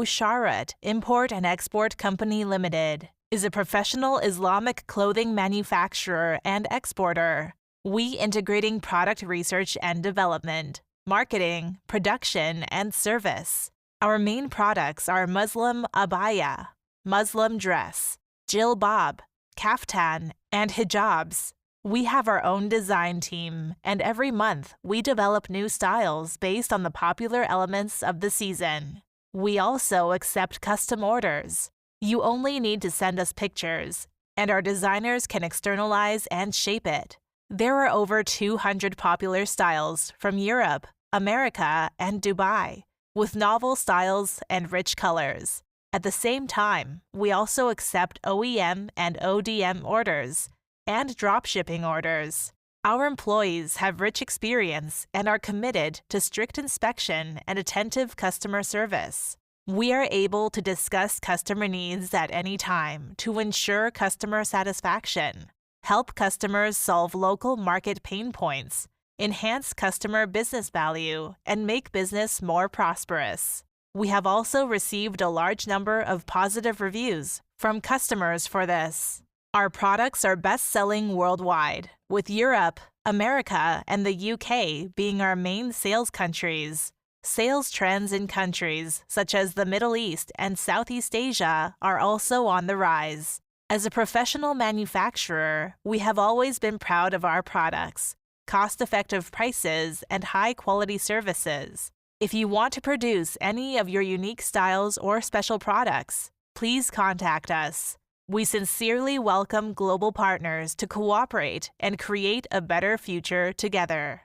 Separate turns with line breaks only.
Sharat Import and Export Company Limited is a professional Islamic clothing manufacturer and exporter. We integrating product research and development, marketing, production, and service. Our main products are Muslim abaya, Muslim dress, jilbab, kaftan, and hijabs. We have our own design team, and every month we develop new styles based on the popular elements of the season. We also accept custom orders. You only need to send us pictures, and our designers can externalize and shape it. There are over 200 popular styles from Europe, America, and Dubai, with novel styles and rich colors. At the same time, we also accept OEM and ODM orders and drop-shipping orders. Our employees have rich experience and are committed to strict inspection and attentive customer service. We are able to discuss customer needs at any time to ensure customer satisfaction, help customers solve local market pain points, enhance customer business value, and make business more prosperous. We have also received a large number of positive reviews from customers for this. Our products are best-selling worldwide, with Europe, America, and the UK being our main sales countries. Sales trends in countries such as the Middle East and Southeast Asia are also on the rise. As a professional manufacturer, we have always been proud of our products, cost-effective prices, and high-quality services. If you want to produce any of your unique styles or special products, please contact us. We sincerely welcome global partners to cooperate and create a better future together.